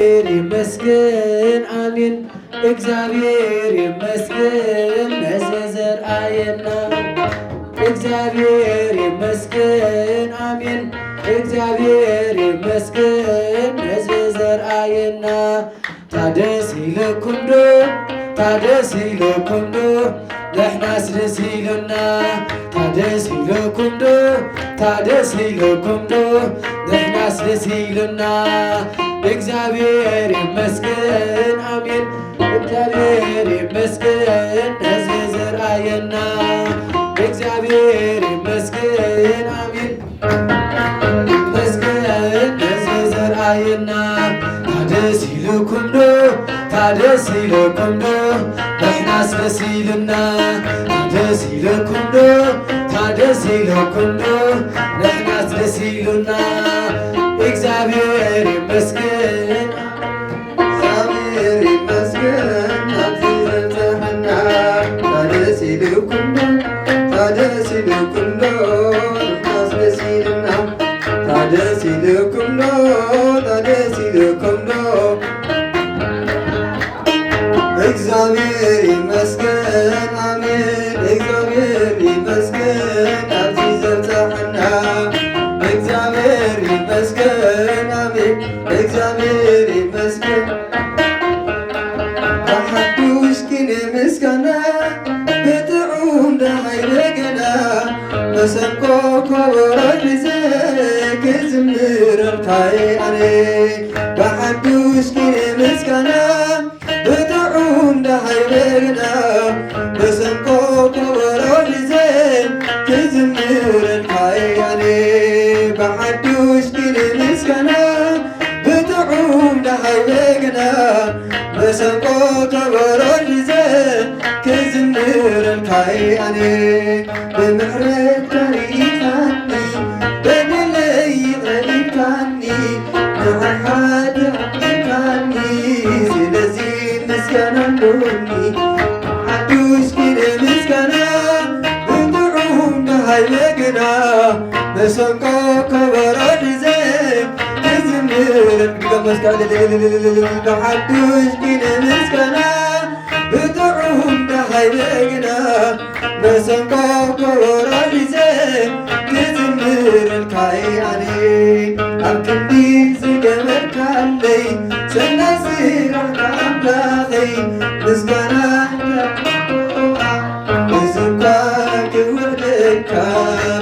ይመስገን አሜን እግዚአብሔር ይመስገን ለዘዘርአየና እግዚአብሔር ይመስገን አሜን እግዚአብሔር ይመስገን ለዘዘርአየና ታደስ ይለኩምዶ ታደስ ይለኩምዶ ለሕናስ ደስ ይለና ታደስ ይለኩምዶ ታደስ ይለኩምዶ ለሕናስ ደስ ይለና እግዚአብሔር ይመስገን አሜን እግዚአብሔር ይመስገን ለዘዘርአየና እግዚአብሔር ይመስገን አሜን ይመስገን ለዘዘርአየና ታደስ ይለኩምዶ ታደስ ይለኩምዶ ለሕናስ ደስ ይለና ታደስ ይለኩምዶ ታደስ ይለኩምዶ ለሕናስ ደስ ይለና እግዚአብሔር ይመስገን እግዚአብሔር ይመስገን አትዘንዘሐና ታደስ ይለኩምዶ ታደስ ይለኩምዶ ለሕናስ ደስ ይለና ታደስ ይለኩምዶ ታደስ ይለኩምዶ እግዚአብሔር ይመስገን አሜን እግዚአብሔር ይመስገን አትዘንዘሐና እግዚአብሔር ይመስገን አሜን እግዚአብሔር ይመስገን በሐዱሽ ቅኔ ምስጋና በጥዑም ዳሃይለ ገና መሰንቆ ከበሮ ሒዘ ክዝምር እልልታዬ አነ በሐዱሽ ቅኔ ምስጋና በጥዑም ዳሃይለ ገና መሰንቆ ከበሮ ሒዘ ክዝምር እልልታዬ አነ በሐዱሽ ቅኔ ምስጋና በጥዑም ዳሃይለ ገና መሰንቆ ከበሮ ሒዘ ክዝምር እልልታዬ አነ ብምሕረት ተሪእካኒ በደለይ ቀሊልካኒ ንዓይ ሓድግካኒ ስለዚ ምስጋና ኣለኒ ሓዱሽ ቅኔ ምስጋና በጥዑም ዳሃይለ ገና መሰንቆ ከበሮ ሒዘ ክዝምር በሐዱሽ ቅኔ ምስጋና በጥዑም ዳሃይለ ገና መሰንቆ ከበሮ ሒዘ ክዝምር እልልታዬ አነ ኣብ ክንዲ ዝገበርካለይ ሰናይ ስራሕ ከኣምላኸይ ምስጋና እዝኳ ክውዕለካ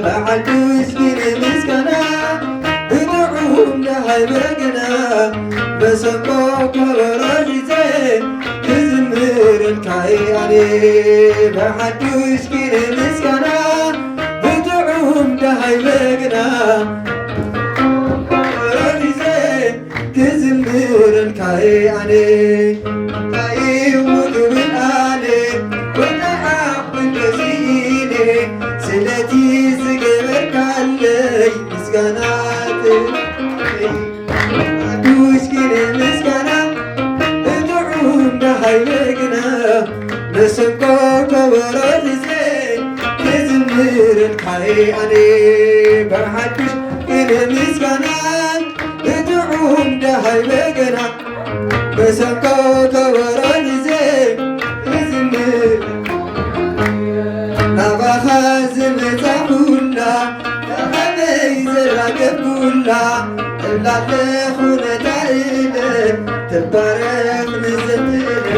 በሐዱሽ ቅኔ ምስጋና በጥዑም ዳሃይለ ገና መሰንቆ ከበሮ ሒዘ ክዝምር እልልታዬ አነ በሐዱሽ ቅኔ ምስጋና በጥዑም ዳሃይለ ገና ከበሮ ሒዘ ክዝምር እልልታዬ አነ ታይውግብል ኣነ ወናዓቕ እንደዚኢነ ስለቲ ዝገበርካለይ ምስጋና ሓዱሽ ቅኔ ምስጋና በጥዑም ዳሃይለ ገና መሰንቆ ከበሮ ሒዘ ክዝምር እልልታዬ አነ በሐዱሽ ቅኔ ምስጋና በጥዑም ዳሃይለ ገና መሰንቆ ከበሮ ሒዘ ክዝምር ናባኻ ዝመፃ ኩላ ንኸመይ ዘራገብ ኩላ እብላለኹ ነታ ዕለት ትባረኽ ንዘትዕለት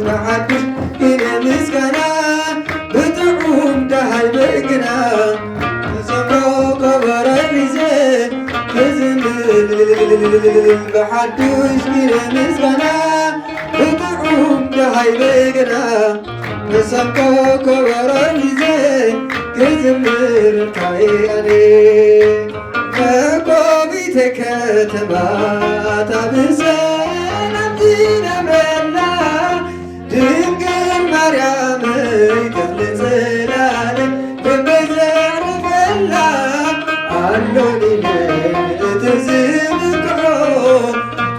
በሐዱሽ ቅኔ ምስጋና በጥዑም ዳሃይለ ገና መሰንቆ ከበሮ ሒዘ ክዝምር በሐዱሽ ቅኔ ምስጋና በጥዑም ዳሃይለ ገና መሰንቆ ከበሮ ሒዘ ክዝምር እልልታዬ አነ ከኮቢተ ከተማ ታብሰናም ዝነብረላ ድንግል ማርያመይ ተክለ ጽላሎት በመዘርፈላ ኣሎኒነ እትዝምክሖ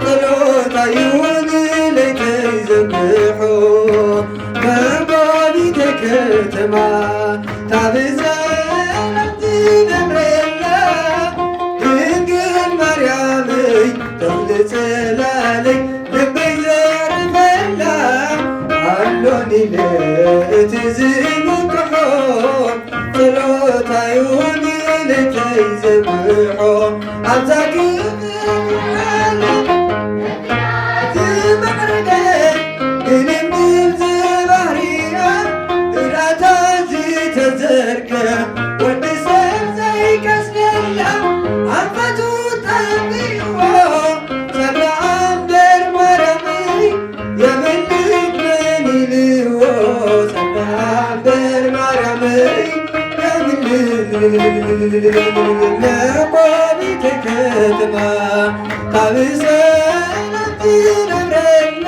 ጸሎታ ይሁን ለይተይ ዘምሖ ከኮቢተ ከተማ ታብሰናም ዝነብረላ ድንግል ማርያመይ ተክለ ለይተይዘብሖ ኣብዛ ዝመዕረገ ግልምል ዝባህርያ እራታ ዝተዘርገ ወዲ ሰብ ዘይከስነላ ኣንፈቱ ጠቢዎ ሰብራ እምበር ማርያመይ የምልክ መን ኢልዎ ሰብራ እምበር ማርያመይ መቆቢተ ከተማ ካብ ሰላም ትነብረና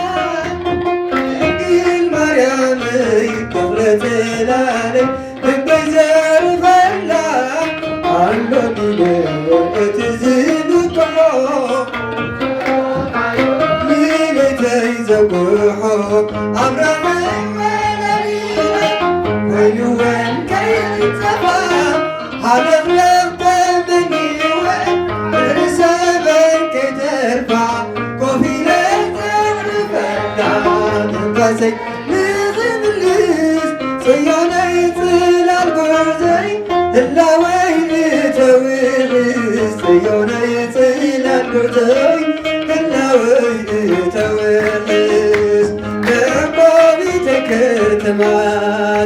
ድንግል ማርያመይ ክብረ ዘላለይ ልበይ ዘርፈላ ኣሎ ሚለ እቲ ዝብቅሖ ሚለተይ ዘጉሖ ኣብራመይ ወለሊለ ኮይኑወን ከይፅፋ ሓለኽለኽ ተመኒወን ርእሰበን ከይተርፋ ኮፍ ኢለ ዘዕርፈላ ተንፋሰይ ንኽምልስ ጽዮነይ ጽላል ጎርዘይ ህላወይ ንተውርስ ጽዮነይ ጽላል ጎርዘይ ህላወይ ንተውርስ መቆቢተ ከተማ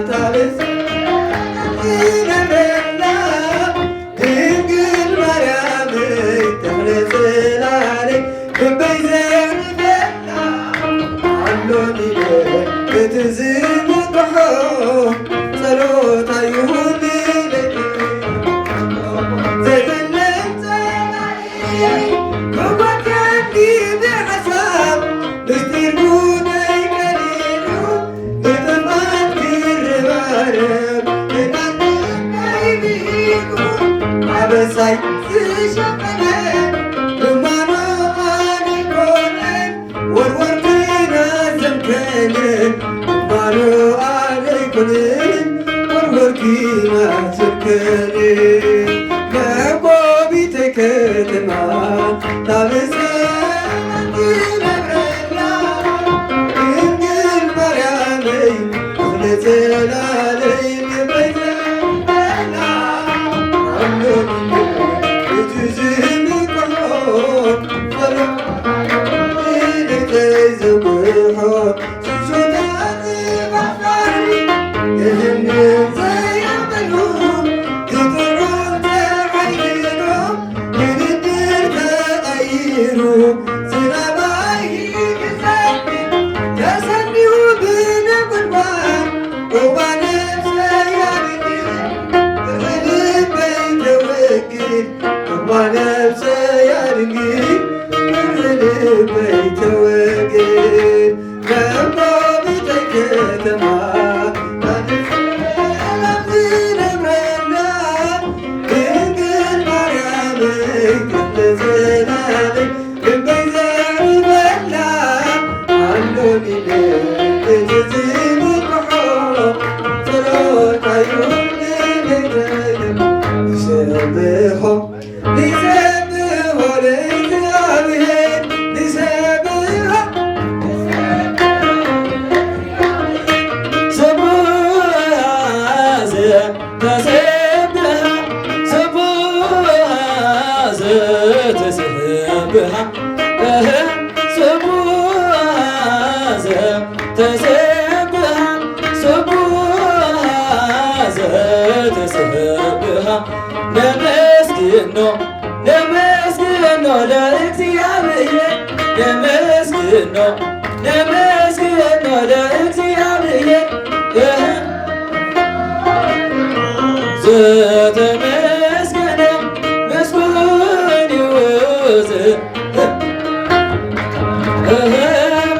ታብስ ይነብረላ ድንግል ማርያመይ ተክለ ጽላለይ ልበይ ዘርፈላ ኣሎ ሚለ እቲ ዝብቅሖ ጸሎታ ይሁን ዘይብለን ጸላእየይ መጓትያኒ ብሓሳብ ምስጢር ጉደይ ቀሊሉ ንጥፋት ክረባረብ እናንናይ ብኢሉ ኣበሳይ ዝሸፈነ እማኖ ኣይኮነን ወርወርኪና ዘምከንን እማኖ ኣይኮነን ወርወርኪና ዘምከንን መቆቢተ ከተማ ታበሰናት ይነብረላ ድንግል ማርያመይ ተክለ ዘላለይ ልበይ ዘርፈላ ኣሎ እቲ ዝብቅሖ ሚለተይ ዘጉሖ ስብሶታት ባሕሪ ይህንን ዘያበሉ ዝጥዑም ተዓይኖም ንድድር ተቐይሩ ዝናባይ ክዘንብ ተሰኒዩ ብነጎድጓድ ዑባ ነፍሰይ ያድግድ ብልበይ ተወግድ ዑባ ነፍሰይ ያድግድ ብልበይ ተወግድ መቆቢተ ከተማ ሰላም ዝነብረላ ድንግል ማርያመይ ክብረ ዘላለይ ልበይ ዘርፈላ ኣሎ ሚለ እቲ ዝብቅሖ ጸሎታ ይሁን ንሰብሖ ንሰብሖ ለእግዚአብሔር ንሰብሖ ነመስግኖ ነመስግኖ ለእግዚአብሔር ነመስግኖ ነመስግኖ ለእግዚአብሔር ዘተመስገነ ምስጉን ይውዝ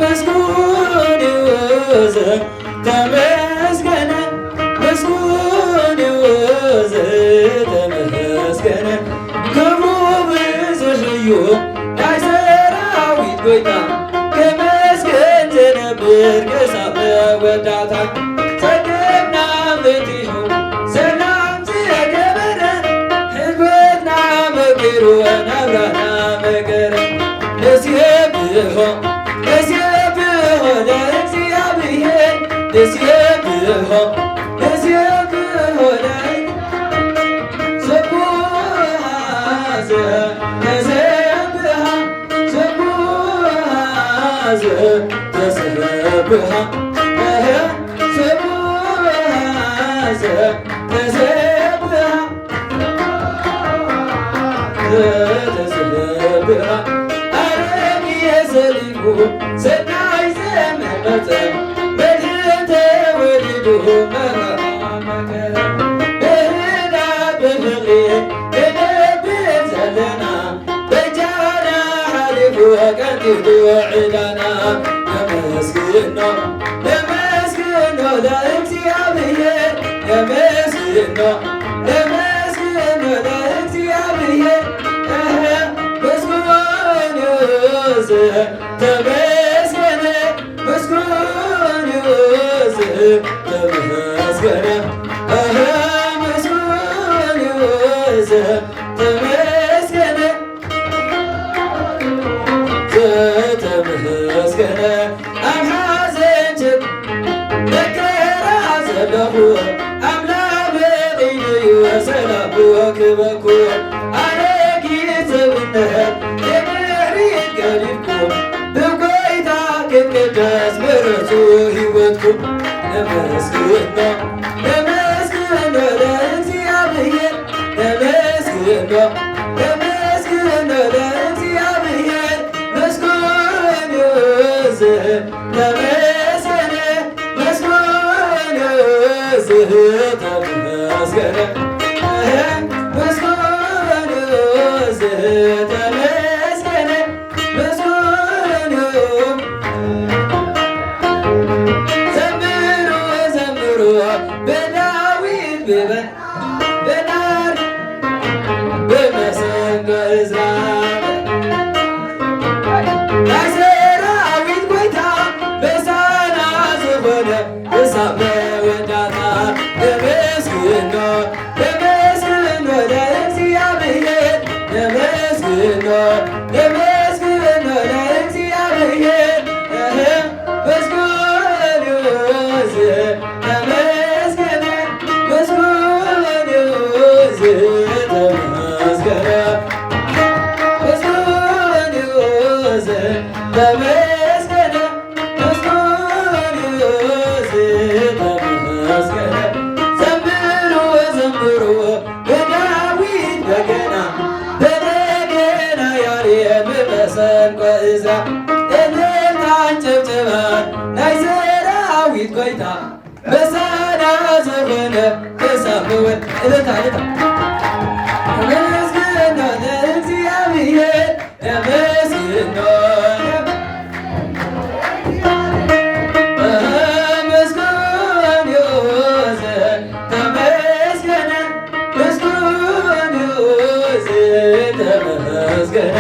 ምስጉን ይውዝ ተመስገነ ምስጉን ይውዝ ተመስገነ ክብሩ ብዙሕ እዩ ናይ ሰራዊት ጐይታ ከመስገን ዝነብር ክሳብ መወዳእታ ጸገምና በቲሑ ሰላም ዝገበረ ሕዝበትና መቂሩ ናብራና መገረ ንስየብሖ ንስየብሖ ለእግዚአብሔር ንስየብሖ ንስየብሖ ሰናይ ዘመን መጸ በድኅረ ወሊዱ መከራ በህዳ በፍቅሬ የነብር ዘለና በጃና ሓሊፉ ቀንዲሉ ዒዳና ለመስግኖ ለመስግኖ ለእግዚአብሔር ለመስግኖ ለመስግኖ ለእግዚአብሔር ተመስገነ መስገን ተመስገነ መስገን ተመስገነ ተመስገነ ኣብ ሓዘን መከራ ዘለኹ ኣምላኽ በቂሉ ሰላሙ ክበኩ ኣረጊ ሰብነት ብጎይታ ክትቅደስ ምሕረቱ ሕይወትኩም ለመስግኖ ለመስግኖ ለእግዚአብሔር ለመስግኖ ለመስግኖ ለእግዚአብሔር መስገን ተመስገነ መስገን ተመስገነ በሳና ዘሆነ ተሳመወን እለታ ለመስግኖ ለእግዚአብሔር ለመስግኖ መስገን ተመስገነ መስገን ተመስገነ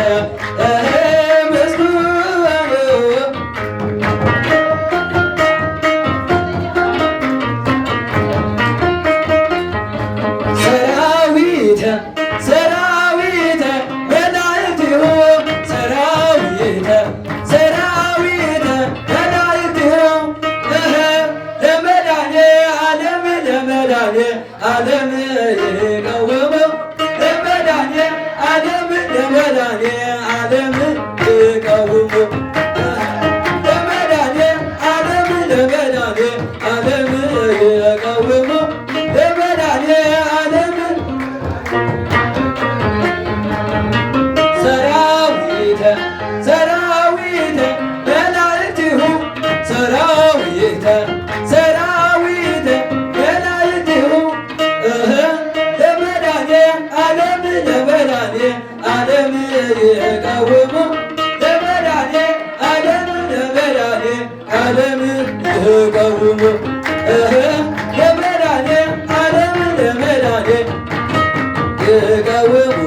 ዓለም ይቀውመው ለመዳኔ ዓለም ለመዳኔ ዓለም ይቀውመው ለመዳኔ ዓለም ለመዳኔ ዓለም ይቀውመው ለመዳኔ ዓለም ሰራዊተ ሰራዊተ መላእክቲሁ ሰራዊተ ሰራዊተ መላእክቲሁ ለመዳኔ ዓለም ይቀውሙ ለመዳኔ ዓለም ለመዳኔ ዓለም ይቀውሙ ለመዳኔ ዓለም ለመዳኔ ይቀውሙ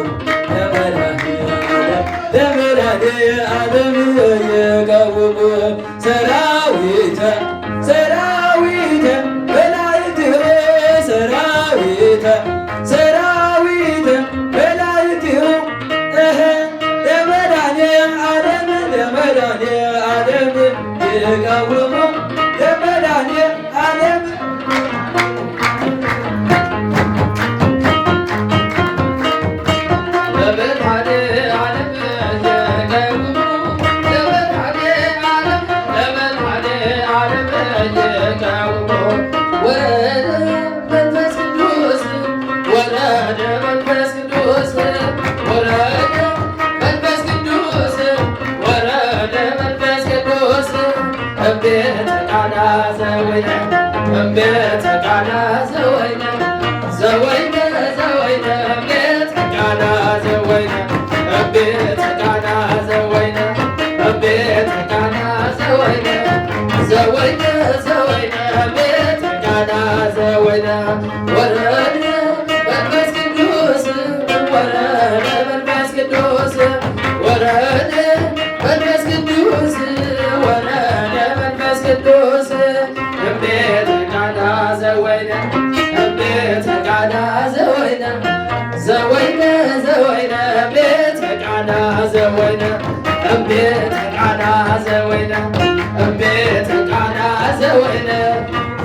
ለመዳኔ ዓለም ይቀውሙ ሰራዊተ ሰራዊተ መላእክቲሁ ሰራዊተ ሰራዊተ መላእክቲሁ ለመዳኔ ዓለም ለመዳኔ ዓለም ይቀውሙ ለመዳኔ ዓለም ለመድኃኔ እምቤተ ቃና ዘወይነ ዘወይነ ዘወይነ እምቤተ ቃና ዘወይነ እምቤተ ቃና ዘወይነ እምቤተ ቃና ዘወይነ ዘወይነ ዘወይነ እምቤተ ቃና ዘወይነ ወረደ መንፈስ ቅዱስ ወረደ መንፈስ ቅዱስ ወረደ መንፈስ ቅዱስ ወረደ መንፈስ ቅዱስ እምቤተ ቃና ዘወይነ እምቤተ ቃና ዘወይነ ዘወይነ ዘወይነ እምቤተ ቃና ዘወይነ እምቤተ ቃና ዘወይነ እምቤተ ቃና ዘወይነ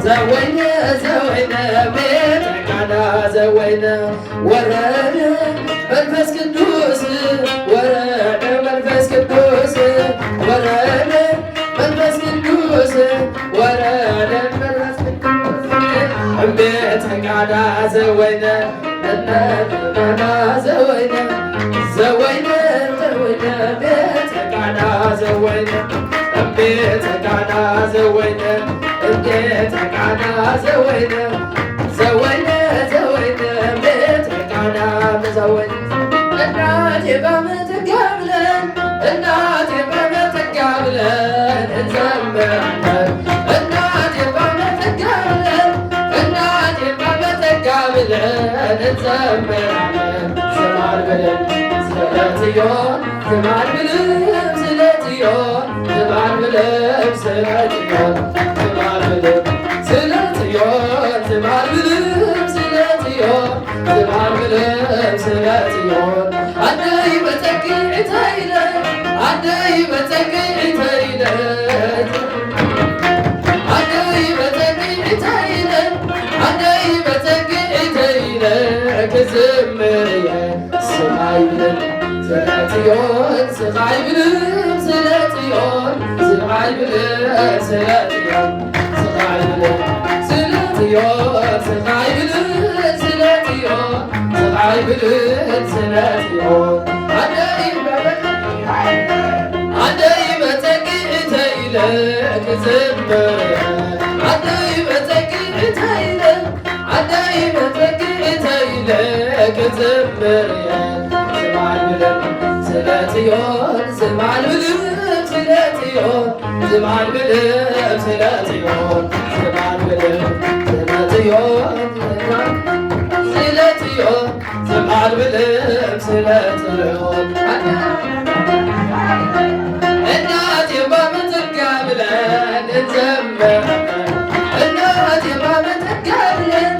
ዘወይነ ዘወይነ እምቤተ ቃና ዘወይነ ወረደ መንፈስ ቅዱስ ወረደ መንፈስ ቅዱስ ወረደ መንፈስ ቅዱስ ወረደ መንፈስ ቅዱስ እምቤተ ቃና ዘወይነ ቃና ዘወይነ ዘወይነ ዘወይነ እምቤተ ቃና ዘወይነ እምቤተ ቃና ዘወይነ እምቤተ ቃና ዘወይነ ዘወይነ ዘወይነ እምቤተ ቃና ዘወይነ እናቴ በምትጋ ብለን እናቴ በምትጋ ብለን እንዘምራለን እናቴ በምትጋ ብለን እናቴ በምትጋ ብለን እንዘምራለን ዝማር ብለን ስለ ጽዮን ዝማር ብለን ስለ ጽዮን ዝማር ብለን ስለ ጽዮን ዝማር ብለን ስለ ጽዮን ዝማር ብለን ስለ ጽዮን ዝማር ብለን ስለ ጽዮን አደይ በጸግዕተ ይለን አደይ በጸግዕተ ይለን አደይ በጸግዕተ ይለን አደይ በጸግዕተ ይለን ክዝምርየ ስማይ ብለን ስለ ጽዮን ስማይ ብለን ስለ ጽዮን ስማይ ብለን ስለ ጽዮን ስማይ ብለን ስለ ጽዮን ስማይ ብለን ስለ ጽዮን ስማይ ብለን ስለ ጽዮን አደይ በጸግዕተ ይለን ክዝምርየ አደይ በጸግዕተ ይለን አደይ በጸግዕተ ይለን ክዝምርየ ዝማር ብለን ስለ ጽዮን ዝማር ብለን ስለ ጽዮን ዝማር ብለን ስለ ጽዮን ዝማር ብለን ስለ ጽዮን ስለ ጽዮን ዝማር ብለን ስለ ጽዮን እናቴ በምትጋ ብለን እንዘምራለን እናቴ በምትጋ ብለን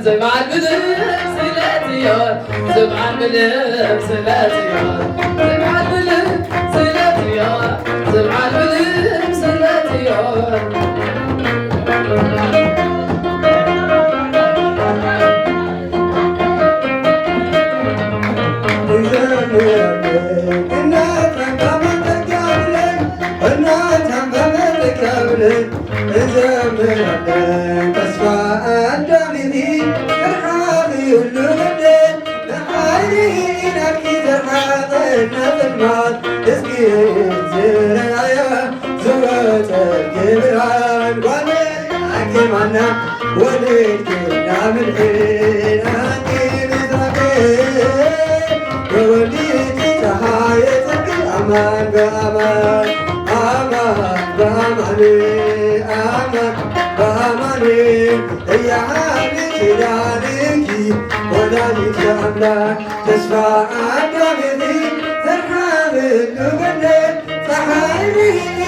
ዝማር ብለን ስለ ጽዮን ዝማር ብለን ስለ ጽዮን ዝማር ብለን ስለ ጽዮን ዝማር ብለን ስለ ጽዮን እንዘምራለን ተስፋ አዳሚኒ ተርሓቢ ሁሉ ገደል ንሓይሊ ናብኪ ዘርሓቐና ጽልማት እስኪ ዝረአያ ዝወፀ ክብርሃን ጓለ ኣኪማና ወልድኪና ምልዕን ኣንኪ ምስራቅ በወልድኪ ፀሓየ ጽድቂ ኣማን በኣማን አማን በአማን አማን በአማን እያሃን ኪዳንኪ ወላዲተ አምላክ ተስፋ አዳምኒ ዘርሓብሉ ገነት ፀሓይ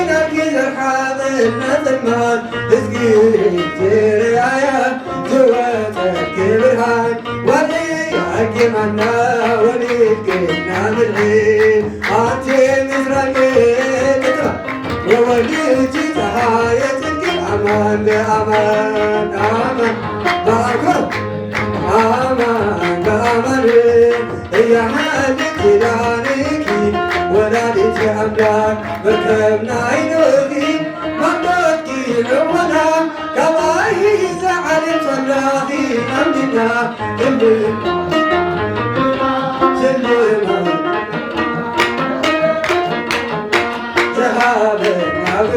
ናብኪ ዘርሓቕና ጽልማት ህዝጊ ዝርአያ ዝወፀ ክብርሃን ዋሊ ኣኪማና ወሊድክና ምልዕን ኣንቲ ምስራቅ ወወልድኪ ፀሓየ ጽድቂ አማን በአማን አማን በአኮር አማን በአማን እያሃን ኪዳንኪ ወላዲተ አምላክ በከምናይ ንእኺ ማንዶትኪ ልቦና ካባይ ዘዓለም ሰላኺ አምድና እምብና ሽልማ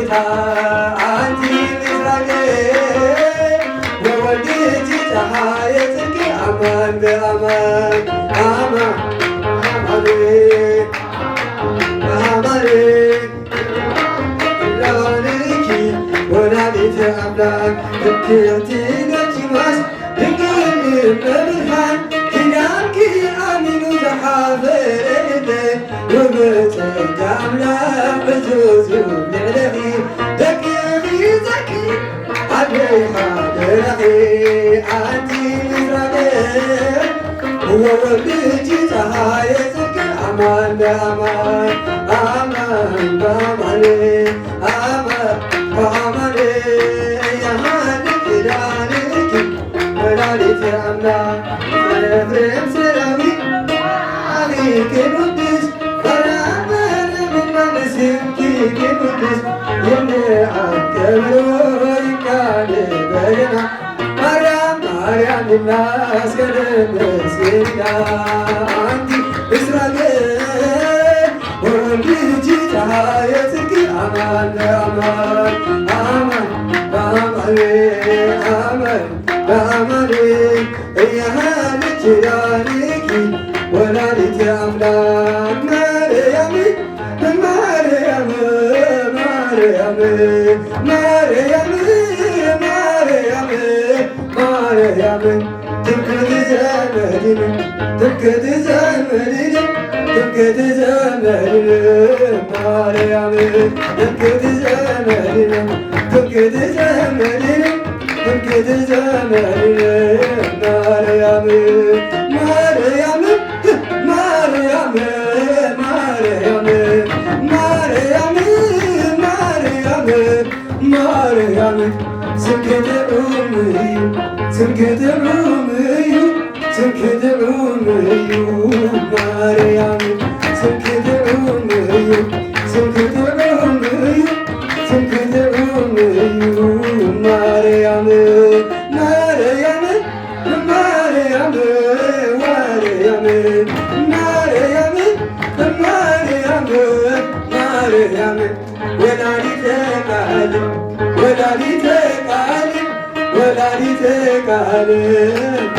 ቤታ አንቲ ምስራቅ ወወልድቲ ፀሐየ ጽድቂ አማን በአማን አማን አማን ላንኪ ወላዲተ አምላክ እትብቲ ነጭማስ ድንግል በብርሃን ኪዳንኪ አሚኑ ዘሓፈለ ወበጸጋ አምላክ በዙዙ ልዕለኺ ደቂኺ ዘኪ ዓደይኻ ደረኺ አንቲ ምስራቅ ወወልድቲ ፀሐየ ጽድቂ አማን በአማን አማን በአማን አማን በአማን ያሃን ኪዳንኪ ወላዲተ አምላክ ኤፍሬም ሰራዊ ቅዱስ በራመንምናንስኪ ቅዱስ የነአከብሮ ይቃል በገና ማርያም ማርያም እናስቀደመስና አንቲ ምስራቅ ወወልድቲ ፀሐየ ጽድቂ አማን በአማን አማን በአማን አማን በአማን እያሃን ኪዳንኪ ወላዲተ አምላክ ማርያም ማርያም ማርያም ማርያም ማርያም ማርያም ትምክህት ዘመድን ትምክህት ዘመድን ትምክህት ዘመድን ማርያም ትምክህት ዘመድን ትምክህት ዘመድን ትምክህት ዘመድን ማርያም ማርያም ማርያም ማርያም ማርያም ማርያም ማርያም ስምክህተ ዑምዩ ስምክህተ ዑምዩ ስምክህተ ዑምዩ ማርያም ስምክህተ ዑምዩ ስምክህተ ዑምዩ ስምክህተ ዑምዩ ማርያም ማርያም ማርያም ማርያም ማርያም ማርያም ማርያም ወላዲተ ቃል ወላዲተ ቃል ወላዲተ ቃል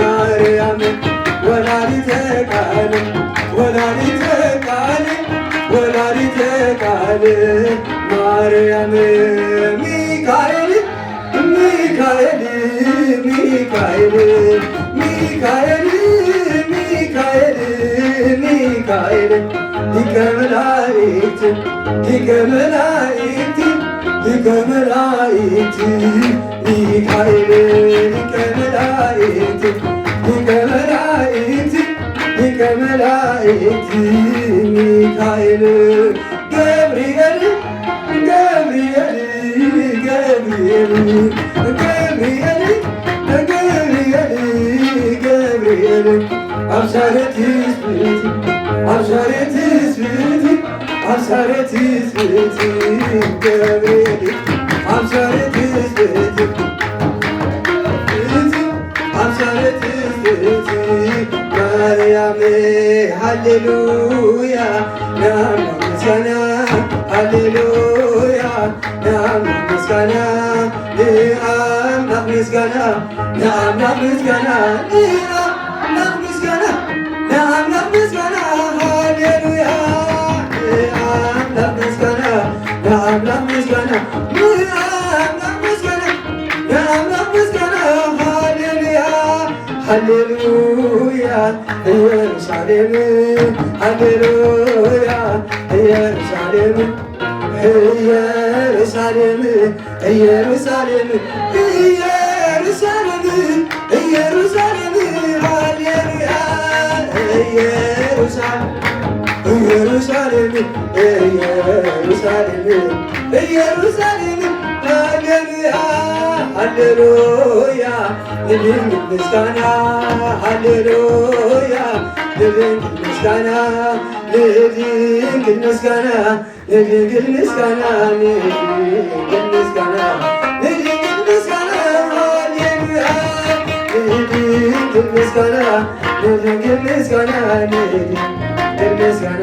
ማርያም ወላዲተ ቃል ወላዲተ ቃል ወላዲተ ቃል ማርያም ሚካኤል ሚካኤል ሚካኤል ሚካኤል ሚካኤል ሚካኤል ሊቀ መላእክት ሊቀ መላእክት ሊቀ መላእክት ሚካኤል ሊቀ መላእክት ሊቀ መላእክት ሊቀ መላእክት ሚካኤል ገብርኤል ገብርኤል ገብርኤል ገብርኤል ገብርኤል ገብርኤል አብሳረ ትስብእት አብሳረ ትስብእት አብሳረ ትስብእት ገብርኤል አብሳረ ትስብእት አብሳረ ትስብእት ማርያም ሃሌሉያ ለአምላክ ምስጋና ሃሌሉያ ለአምላክ ምስጋና ለአምላክ ምስጋና ለአምላክ ምስጋና ለአምላክ ምስጋና ለአምላክ ምስጋና ሃሌሉያ ለአምላክ ምስጋና ለአምላክ ምስጋና ለአምላክ ምስጋና ለአምላክ ምስጋና ሃሌሉያ ሃሌሉያ ኢየሩሳሌም ሃሌሉያ ኢየሩሳሌም ኢየሩሳሌም ኢየሩሳሌም ኢየሩሳሌም ኢየሩሳሌም ሃሌሉያ ኢየሩሳሌም ኢየሩሳሌም ኢየሩሳሌም ኢየሩሳሌም ሃሌሉያ ሃሌሉያ ለድንግል ምስጋና ሃሌሉያ ለድንግል ምስጋና ለድንግል ምስጋና ለድንግል ምስጋና ለድንግል ምስጋና ለድንግል ምስጋና ሃሌሉያ ለድንግል ምስጋና ለድንግል ምስጋና ለድንግል ምስጋና